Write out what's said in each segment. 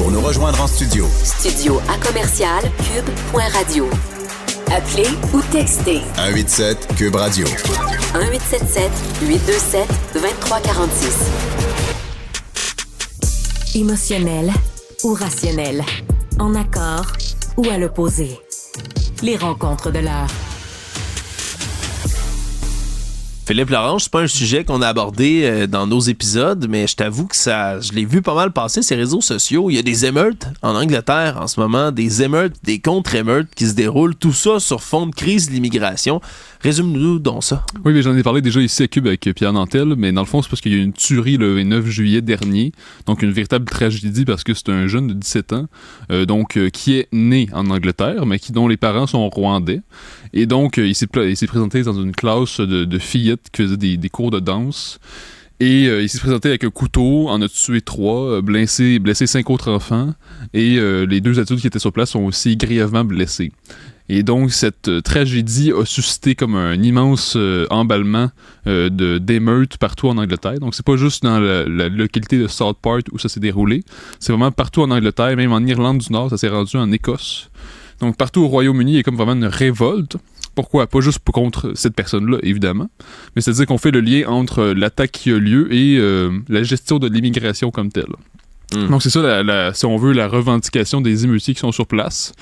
Pour nous rejoindre en studio. Studio à commercial cube.radio. Appelez ou textez. 187 Cube Radio. 1877 827 2346. Émotionnel ou rationnel. En accord ou à l'opposé. Les rencontres de l'heure. Philippe Lorange, c'est pas un sujet qu'on a abordé dans nos épisodes, mais je t'avoue que je l'ai vu pas mal passer ces réseaux sociaux. Il y a des émeutes en Angleterre en ce moment, des émeutes, des contre-émeutes qui se déroulent, tout ça sur fond de crise de l'immigration. Résume-nous donc ça. Oui, mais j'en ai parlé déjà ici à Cube avec Pierre Nantel, mais dans le fond, c'est parce qu'il y a eu une tuerie le 9 juillet dernier, donc une véritable tragédie parce que c'est un jeune de 17 ans, qui est né en Angleterre, mais dont les parents sont rwandais. Et donc, il s'est présenté dans une classe de fillettes qui faisaient des cours de danse. Et il s'est présenté avec un couteau, en a tué 3, blessé 5 autres enfants, et les 2 adultes qui étaient sur place sont aussi grièvement blessés. Et donc, cette tragédie a suscité comme un immense emballement d'émeutes partout en Angleterre. Donc, c'est pas juste dans la localité de Southport où ça s'est déroulé, c'est vraiment partout en Angleterre, même en Irlande du Nord, ça s'est rendu en Écosse. Donc, partout au Royaume-Uni, il y a comme vraiment une révolte. Pourquoi? Pas juste contre cette personne-là, évidemment, mais c'est-à-dire qu'on fait le lien entre l'attaque qui a lieu et la gestion de l'immigration comme telle. Donc c'est ça, si on veut, la revendication des émeutiers qui sont sur place.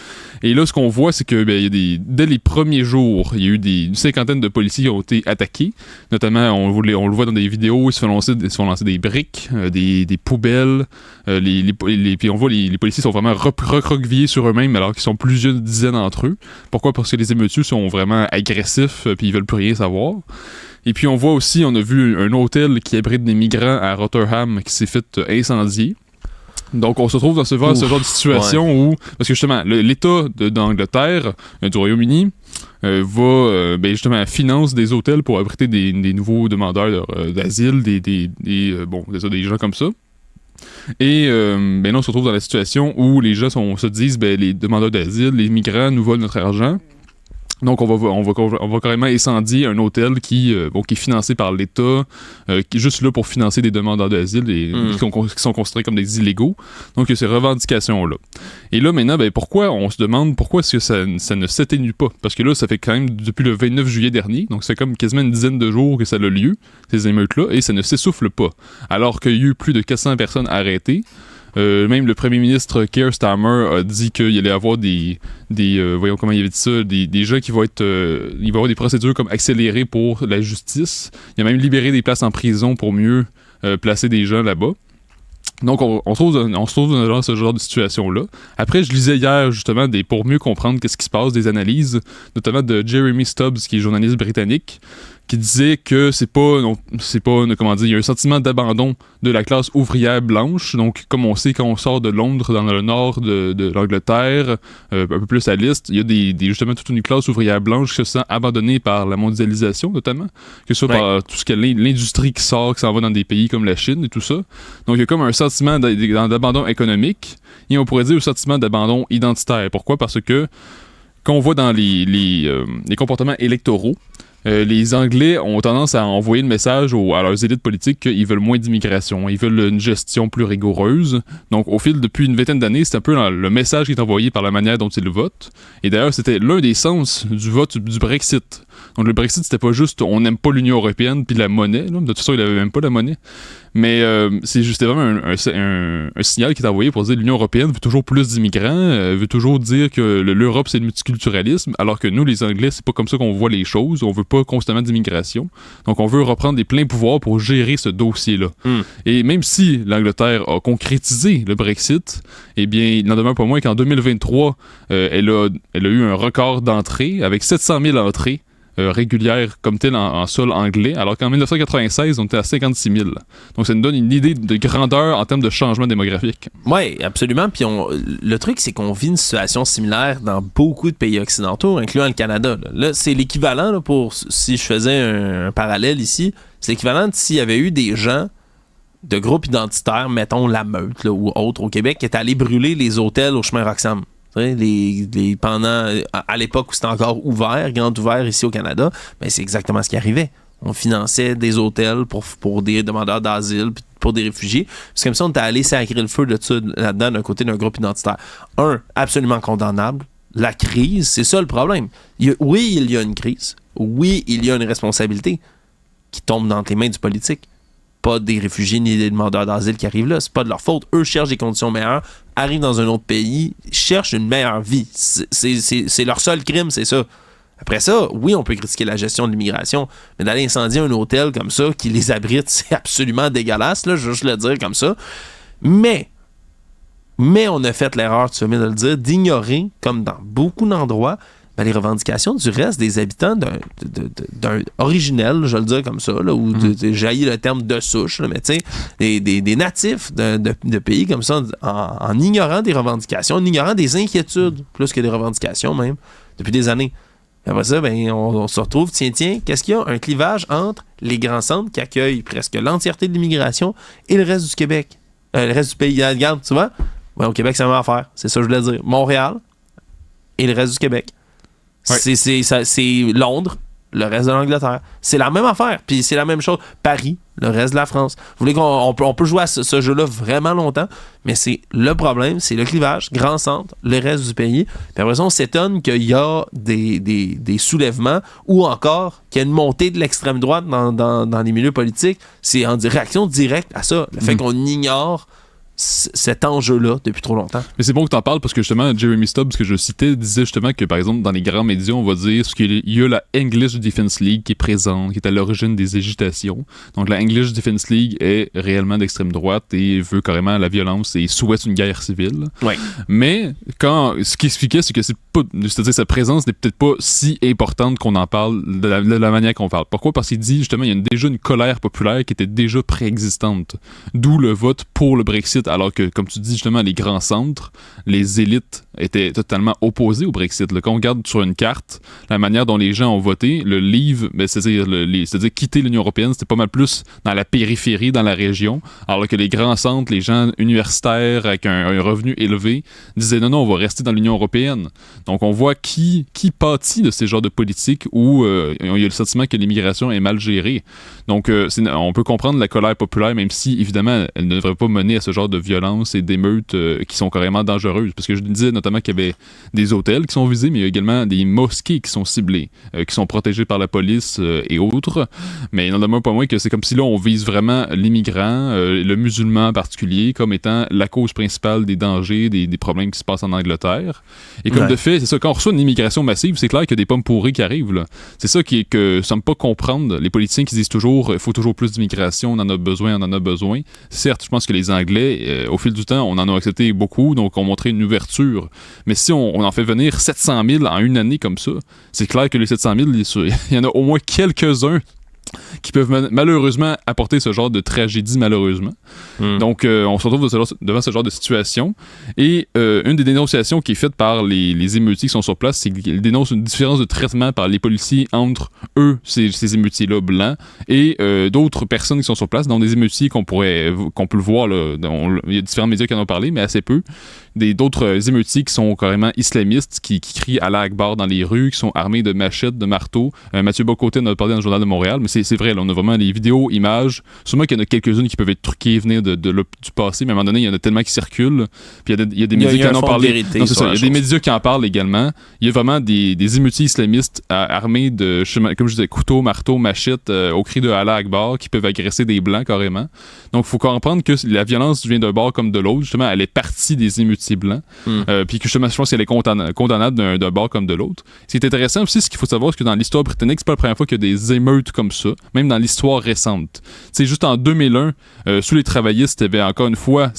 Et là, ce qu'on voit, c'est que dès les premiers jours, il y a eu une cinquantaine de policiers qui ont été attaqués. Notamment, on le voit dans des vidéos, ils se font lancer des briques, des poubelles. Puis on voit les policiers sont vraiment recroquevillés sur eux-mêmes alors qu'ils sont plusieurs dizaines d'entre eux. Pourquoi? Parce que les émeutiers sont vraiment agressifs puis ils veulent plus rien savoir. Et puis on voit aussi, on a vu un hôtel qui abrite des migrants à Rotherham qui s'est fait incendier. Donc, on se retrouve dans ce genre de situation où, parce que justement, l'État d'Angleterre, du Royaume-Uni, justement, finance des hôtels pour abriter des nouveaux demandeurs d'asile, des gens comme ça. Et là, on se retrouve dans la situation où les gens se disent, les demandeurs d'asile, les migrants nous volent notre argent. Donc, on va carrément incendier un hôtel qui est financé par l'État, qui est juste là pour financer des demandeurs d'asile et qui sont considérés comme des illégaux. Donc, il y a ces revendications-là. Et là, maintenant, on se demande pourquoi est-ce que ça ne s'atténue pas? Parce que là, ça fait quand même depuis le 29 juillet dernier, donc c'est comme quasiment une dizaine de jours que ça a lieu, ces émeutes-là, et ça ne s'essouffle pas. Alors qu'il y a eu plus de 400 personnes arrêtées. Même le premier ministre Keir Starmer a dit qu'il allait avoir des voyons comment il avait dit ça, des gens qui vont être il va y avoir des procédures comme accélérées pour la justice. Il a même libéré des places en prison pour mieux placer des gens là-bas. Donc, on se trouve dans ce genre de situation-là. Après, je lisais hier, justement, pour mieux comprendre qu'est-ce qui se passe, des analyses, notamment de Jeremy Stubbs, qui est journaliste britannique, qui disait que il y a un sentiment d'abandon de la classe ouvrière blanche. Donc, comme on sait, quand on sort de Londres, dans le nord de l'Angleterre, un peu plus à l'est, il y a justement toute une classe ouvrière blanche qui se sent abandonnée par la mondialisation, notamment, que ce soit par tout ce qui est l'industrie qui s'en va dans des pays comme la Chine et tout ça. Donc, il y a comme un sentiment d'abandon économique et on pourrait dire un sentiment d'abandon identitaire. Pourquoi? Parce que quand on voit dans les comportements électoraux, les Anglais ont tendance à envoyer le message à leurs élites politiques qu'ils veulent moins d'immigration, ils veulent une gestion plus rigoureuse. Donc, depuis une vingtaine d'années, c'est un peu le message qui est envoyé par la manière dont ils votent. Et d'ailleurs, c'était l'un des sens du vote du Brexit. Donc, le Brexit, c'était pas juste on n'aime pas l'Union européenne puis la monnaie. Là. De toute façon, il n'avait même pas la monnaie. Mais c'était vraiment un signal qui est envoyé pour dire que l'Union européenne veut toujours plus d'immigrants, veut toujours dire que l'Europe, c'est le multiculturalisme, alors que nous, les Anglais, c'est pas comme ça qu'on voit les choses. On veut pas constamment d'immigration. Donc, on veut reprendre des pleins pouvoirs pour gérer ce dossier-là. Et même si l'Angleterre a concrétisé le Brexit, eh bien, il n'en demeure pas moins qu'en 2023, elle a eu un record d'entrées avec 700 000 entrées régulière comme telle en sol anglais, alors qu'en 1996, on était à 56 000. Donc, ça nous donne une idée de grandeur en termes de changement démographique. Oui, absolument. Puis le truc, c'est qu'on vit une situation similaire dans beaucoup de pays occidentaux, incluant le Canada. Là, c'est l'équivalent, là, si je faisais un parallèle ici, c'est l'équivalent de s'il y avait eu des gens de groupes identitaires, mettons la Meute là, ou autres au Québec, qui étaient allés brûler les hôtels au chemin Roxham. Pendant à l'époque où c'était encore ouvert, grand ouvert ici au Canada, ben c'est exactement ce qui arrivait. On finançait des hôtels pour des demandeurs d'asile, puis pour des réfugiés. C'est comme ça, on était allé sacrer le feu de ça là-dedans d'un côté d'un groupe identitaire. Absolument condamnable. La crise, c'est ça le problème. Il y a une crise. Oui, il y a une responsabilité qui tombe dans les mains du politique. Pas des réfugiés ni des demandeurs d'asile qui arrivent là. C'est pas de leur faute. Eux cherchent des conditions meilleures, arrivent dans un autre pays, cherchent une meilleure vie. C'est leur seul crime, c'est ça. Après ça, oui, on peut critiquer la gestion de l'immigration, mais d'aller incendier un hôtel comme ça qui les abrite, c'est absolument dégueulasse, là, je veux juste le dire comme ça. Mais on a fait l'erreur, tu viens de le dire, d'ignorer, comme dans beaucoup d'endroits, les revendications du reste des habitants d'un originel, je vais le dire comme ça, là, où jaillit le terme de souche, là, mais tu sais, des natifs de pays comme ça, en ignorant des revendications, en ignorant des inquiétudes, plus que des revendications même, depuis des années. Après ça, on se retrouve, tiens, qu'est-ce qu'il y a? Un clivage entre les grands centres qui accueillent presque l'entièreté de l'immigration et le reste du Québec. Le reste du pays. Regarde, tu vois? Ouais, au Québec, c'est la même affaire. C'est ça que je voulais dire. Montréal et le reste du Québec. Ouais. C'est Londres, le reste de l'Angleterre. C'est la même affaire. Puis c'est la même chose. Paris, le reste de la France. Vous voulez qu'on peut jouer à ce jeu-là vraiment longtemps, mais c'est le problème, c'est le clivage, grand centre, le reste du pays. Puis après ça, on s'étonne qu'il y a des soulèvements ou encore qu'il y a une montée de l'extrême droite dans les milieux politiques. C'est en réaction directe à ça. Le fait qu'on ignore cet enjeu-là depuis trop longtemps. Mais c'est bon que tu en parles parce que justement, Jeremy Stubbs, que je citais, disait justement que par exemple, dans les grands médias, on va dire qu'il y a la English Defense League qui est présente, qui est à l'origine des agitations. Donc la English Defense League est réellement d'extrême droite et veut carrément la violence et souhaite une guerre civile. Ouais. Mais ce qu'il expliquait, c'est que c'est-à-dire sa présence n'est peut-être pas si importante qu'on en parle de la manière qu'on parle. Pourquoi? Parce qu'il dit justement, il y a déjà une colère populaire qui était déjà préexistante. D'où le vote pour le Brexit. Alors que, comme tu dis justement, les grands centres, les élites étaient totalement opposées au Brexit. Là, quand on regarde sur une carte la manière dont les gens ont voté, le leave, c'est-à-dire quitter l'Union européenne, c'était pas mal plus dans la périphérie, dans la région, alors que les grands centres, les gens universitaires avec un revenu élevé, disaient non, on va rester dans l'Union européenne. Donc on voit qui pâtit de ces genres de politiques où il y a le sentiment que l'immigration est mal gérée. Donc on peut comprendre la colère populaire, même si évidemment elle ne devrait pas mener à ce genre de violence et d'émeutes qui sont carrément dangereuses. Parce que je disais notamment qu'il y avait des hôtels qui sont visés, mais il y a également des mosquées qui sont ciblées, qui sont protégées par la police et autres. Mais il n'en demeure pas moins que c'est comme si là, on vise vraiment l'immigrant, le musulman en particulier, comme étant la cause principale des dangers, des problèmes qui se passent en Angleterre. Et comme de fait, c'est ça, quand on reçoit une immigration massive, c'est clair qu'il y a des pommes pourries qui arrivent. Là. C'est ça que ça me pas comprendre. Les politiciens qui disent toujours, il faut toujours plus d'immigration, on en a besoin. Certes, je pense que les Anglais, au fil du temps, on en a accepté beaucoup, donc on montrait une ouverture. Mais si on en fait venir 700 000 en une année comme ça, c'est clair que les 700 000, il y en a au moins quelques-uns qui peuvent malheureusement apporter ce genre de tragédie, malheureusement. Donc, on se retrouve devant ce genre de situation. Et une des dénonciations qui est faite par les émeutiers qui sont sur place, c'est qu'ils dénoncent une différence de traitement par les policiers entre eux, ces émeutiers-là blancs, et d'autres personnes qui sont sur place, dont des émeutiers qu'on peut le voir, là, il y a différents médias qui en ont parlé, mais assez peu. D'autres émeutiers qui sont carrément islamistes, qui crient Allah Akbar dans les rues, qui sont armés de machettes, de marteaux. Mathieu Bocoté en a parlé dans le Journal de Montréal, mais c'est vrai, là, on a vraiment les vidéos, images. Sûrement qu'il y en a quelques-unes qui peuvent être truquées, venir du passé, mais à un moment donné, il y en a tellement qui circulent. Puis il y a des médias qui en ont parlé. Non, c'est ça. Il y a des médias qui en parlent également. Il y a vraiment des émeutiers islamistes armés de, comme je disais, couteaux, marteaux, machettes, au cri de Allah Akbar, qui peuvent agresser des blancs carrément. Donc, il faut comprendre que la violence vient d'un bord comme de l'autre. Justement, elle est partie des émeutiers blancs. Puis que justement, je pense qu'elle est condamnable d'un bord comme de l'autre. Ce qui est intéressant aussi, ce qu'il faut savoir, c'est que dans l'histoire britannique, c'est pas la première fois qu'il y a des émeutes comme ça, même dans l'histoire récente. C'est juste en 2001, sous les travaillistes, c'était encore une fois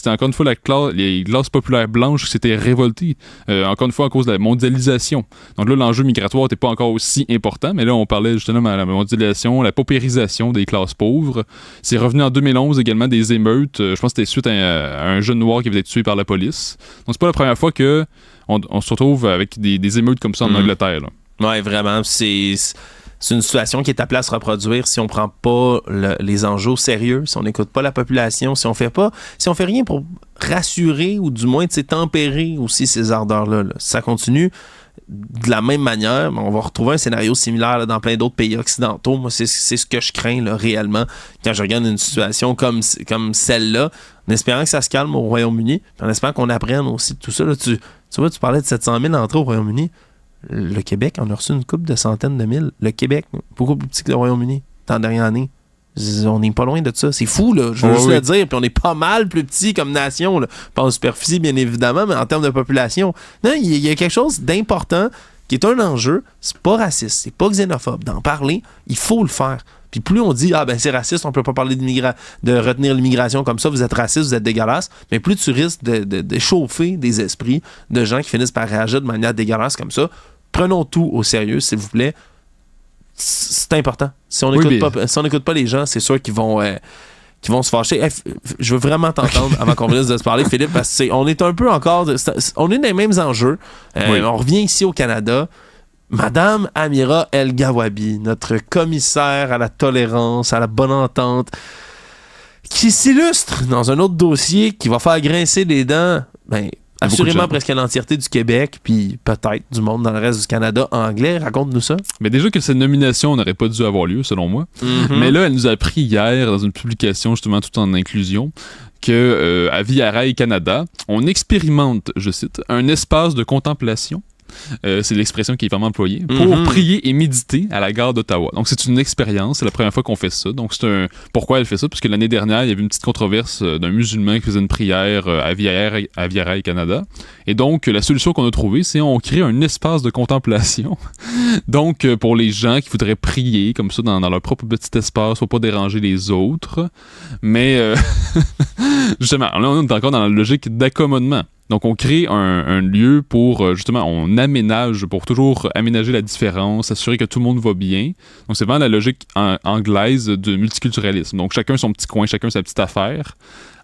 les classes populaires blanches qui s'étaient révoltées, encore une fois à cause de la mondialisation. Donc là, l'enjeu migratoire n'était pas encore aussi important, mais là, on parlait justement de la mondialisation, la paupérisation des classes pauvres. C'est revenu en 2011 également des émeutes. Je pense que c'était suite à un jeune noir qui avait été tué par la police. Donc c'est pas la première fois que on se retrouve avec des émeutes comme ça en Angleterre. Là. Ouais, vraiment, c'est une situation qui est appelée à se reproduire si on prend pas les enjeux au sérieux, si on n'écoute pas la population, si on fait rien pour rassurer ou du moins tempérer aussi ces ardeurs-là. Là. Si ça continue, de la même manière, on va retrouver un scénario similaire là, dans plein d'autres pays occidentaux. Moi, c'est ce que je crains là, réellement quand je regarde une situation comme celle-là, en espérant que ça se calme au Royaume-Uni, en espérant qu'on apprenne aussi de tout ça. Là, tu vois, tu parlais de 700 000 entrées au Royaume-Uni. Le Québec en a reçu une couple de centaines de mille. Le Québec, beaucoup plus petit que le Royaume-Uni, dans la dernière année. On n'est pas loin de ça. C'est fou, là. Je veux juste le dire. Puis on est pas mal plus petit comme nation, là. Pas en superficie, bien évidemment, mais en termes de population. Non, il y a quelque chose d'important qui est un enjeu. C'est pas raciste, c'est pas xénophobe. D'en parler, il faut le faire. Puis plus on dit, c'est raciste, on peut pas parler de retenir l'immigration comme ça, vous êtes raciste, vous êtes dégueulasse, mais plus tu risques de chauffer des esprits de gens qui finissent par réagir de manière dégueulasse comme ça. Prenons tout au sérieux, s'il vous plaît. C'est important. Si on n'écoute pas les gens, c'est sûr qu'ils vont se fâcher. Je veux vraiment t'entendre avant qu'on finisse de se parler, Philippe, parce qu'on est un peu encore... on est dans les mêmes enjeux. On revient ici au Canada. Madame Amira El-Gawabi, notre commissaire à la tolérance, à la bonne entente, qui s'illustre dans un autre dossier qui va faire grincer les dents... assurément presque l'entièreté du Québec, puis peut-être du monde dans le reste du Canada anglais. Raconte-nous ça. Mais déjà que cette nomination n'aurait pas dû avoir lieu, selon moi. Mm-hmm. Mais là, elle nous a appris hier, dans une publication justement tout en inclusion, que à Via Rail Canada, on expérimente, je cite, un espace de contemplation. C'est l'expression qui est vraiment employée, pour prier et méditer à la gare d'Ottawa. Donc, c'est une expérience, c'est la première fois qu'on fait ça. Donc, pourquoi elle fait ça? Parce que l'année dernière, il y avait une petite controverse d'un musulman qui faisait une prière à Via Rail Canada. Et donc, la solution qu'on a trouvée, c'est on crée un espace de contemplation. Donc, pour les gens qui voudraient prier comme ça dans leur propre petit espace, pour pas déranger les autres. Mais, justement, là, on est encore dans la logique d'accommodement. Donc, on crée un lieu pour, justement, on aménage, pour toujours aménager la différence, s'assurer que tout le monde va bien. Donc, c'est vraiment la logique anglaise du multiculturalisme. Donc, chacun son petit coin, chacun sa petite affaire.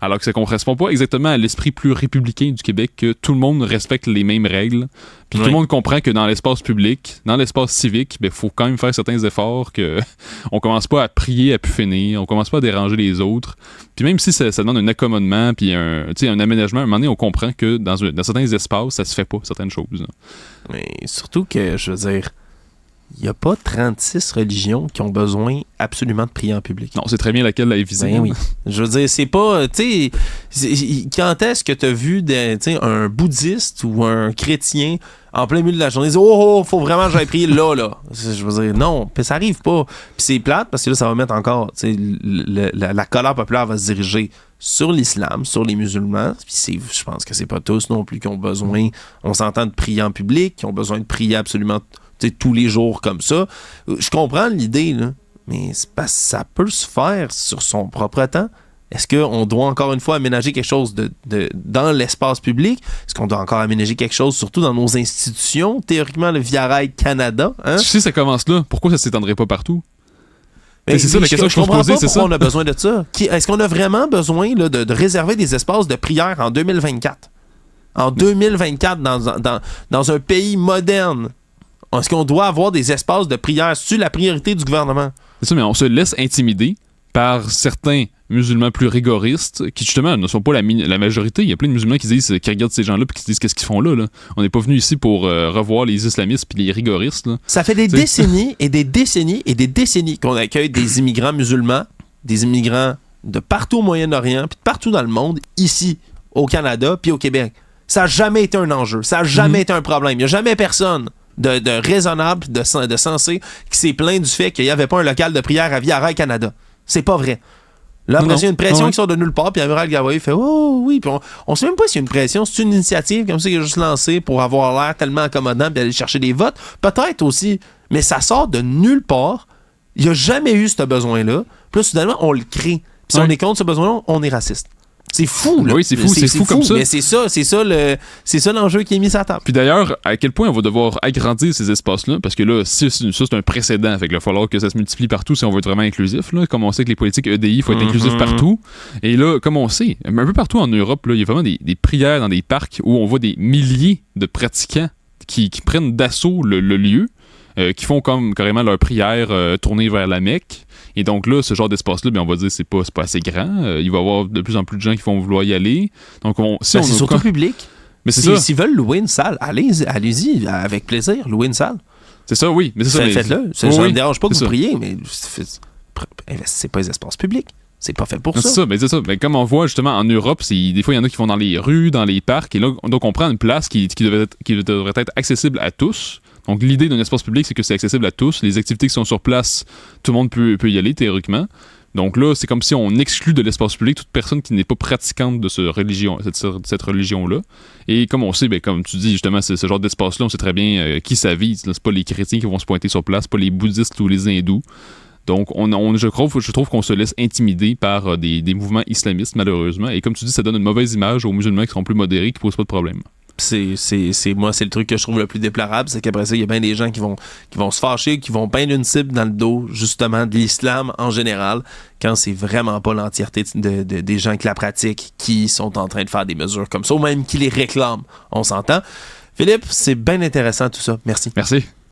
Alors que ça ne correspond pas exactement à l'esprit plus républicain du Québec, que tout le monde respecte les mêmes règles. Puis tout le monde comprend que dans l'espace public, dans l'espace civique, il faut quand même faire certains efforts, qu'on ne commence pas à prier à pu finir, on ne commence pas à déranger les autres. Puis même si ça demande un accommodement, puis un aménagement, à un moment donné, on comprend que dans certains espaces, ça se fait pas, certaines choses. Là. Mais surtout que, je veux dire, il n'y a pas 36 religions qui ont besoin absolument de prier en public. Non, c'est très bien laquelle est visée. Ben oui. Je veux dire, c'est pas... Tu sais, quand est-ce que tu as vu un bouddhiste ou un chrétien en plein milieu de la journée dire « Oh, faut vraiment que j'aille prier là. » Je veux dire, non, ça arrive pas. Puis c'est plate parce que là, ça va mettre encore... La colère populaire va se diriger sur l'islam, sur les musulmans. Puis je pense que c'est pas tous non plus qui ont besoin... On s'entend de prier en public, qui ont besoin de prier absolument... tous les jours comme ça. Je comprends l'idée, là, mais c'est parce que ça peut se faire sur son propre temps. Est-ce qu'on doit encore une fois aménager quelque chose dans l'espace public? Est-ce qu'on doit encore aménager quelque chose, surtout dans nos institutions? Théoriquement, le Via Rail Canada. Hein? Tu sais, ça commence là. Pourquoi ça ne s'étendrait pas partout? C'est ça la question que je comprends poser, pas pourquoi on a besoin de ça. Est-ce qu'on a vraiment besoin là, de réserver des espaces de prière en 2024? En 2024, dans un pays moderne, est-ce qu'on doit avoir des espaces de prière? C'est-tu la priorité du gouvernement? C'est ça, mais on se laisse intimider par certains musulmans plus rigoristes qui, justement, ne sont pas la majorité. Il y a plein de musulmans qui regardent ces gens-là et qui se disent qu'est-ce qu'ils font là. On n'est pas venu ici pour revoir les islamistes puis les rigoristes. Là. Ça fait des décennies et des décennies et des décennies qu'on accueille des immigrants musulmans, des immigrants de partout au Moyen-Orient puis de partout dans le monde, ici, au Canada puis au Québec. Ça n'a jamais été un enjeu. Ça n'a jamais été un problème. Il n'y a jamais personne de raisonnable, de sensé, qui s'est plaint du fait qu'il n'y avait pas un local de prière à Via Rail Canada. C'est pas vrai. Là, après, il y a une pression qui sort de nulle part, puis Amira El-Gawabi fait « Oh oui », puis on sait même pas s'il y a une pression. C'est une initiative comme ça qu'il a juste lancée pour avoir l'air tellement accommodant puis aller chercher des votes. Peut-être aussi, mais ça sort de nulle part. Il n'y a jamais eu ce besoin-là. Puis là, soudainement, on le crée. Puis si on est contre ce besoin-là, on est raciste. C'est fou, là. Oui, c'est fou comme ça. Mais c'est ça l'enjeu qui est mis sur la table. Puis d'ailleurs, à quel point on va devoir agrandir ces espaces-là, parce que là, ça, c'est un précédent. Fait que là, il va falloir que ça se multiplie partout si on veut être vraiment inclusif. Là. Comme on sait que les politiques EDI, il faut être inclusif partout. Et là, comme on sait, un peu partout en Europe, là, il y a vraiment des prières dans des parcs où on voit des milliers de pratiquants qui prennent d'assaut le lieu, qui font comme carrément leur prière tournée vers la Mecque. Et donc là, ce genre d'espace-là, on va dire c'est pas assez grand. Il va y avoir de plus en plus de gens qui vont vouloir y aller. Donc c'est surtout public. Mais c'est ça. S'ils veulent louer une salle, allez-y, avec plaisir, louer une salle. C'est ça, oui. Mais c'est ça. Faites-le. Ça ne me dérange pas que vous priez, mais investissez pas les espaces publics. C'est pas fait pour ça. C'est ça. Mais comme on voit justement en Europe, des fois il y en a qui vont dans les rues, dans les parcs, et là, donc on prend une place qui devrait être accessible à tous. Donc l'idée d'un espace public, c'est que c'est accessible à tous. Les activités qui sont sur place, tout le monde peut y aller théoriquement. Donc là, c'est comme si on exclut de l'espace public toute personne qui n'est pas pratiquante de cette religion-là. Et comme on sait, comme tu dis justement, ce genre d'espace-là, on sait très bien qui ça vise. C'est pas les chrétiens qui vont se pointer sur place, pas les bouddhistes ou les hindous. Donc, je trouve qu'on se laisse intimider par des mouvements islamistes, malheureusement. Et comme tu dis, ça donne une mauvaise image aux musulmans qui sont plus modérés, qui posent pas de problème. Moi, c'est le truc que je trouve le plus déplorable, c'est qu'après ça, il y a bien des gens qui vont se fâcher, qui vont peindre une cible dans le dos, justement, de l'islam en général, quand c'est vraiment pas l'entièreté des gens qui la pratiquent, qui sont en train de faire des mesures comme ça, ou même qui les réclament. On s'entend. Philippe, c'est bien intéressant tout ça. Merci. Merci.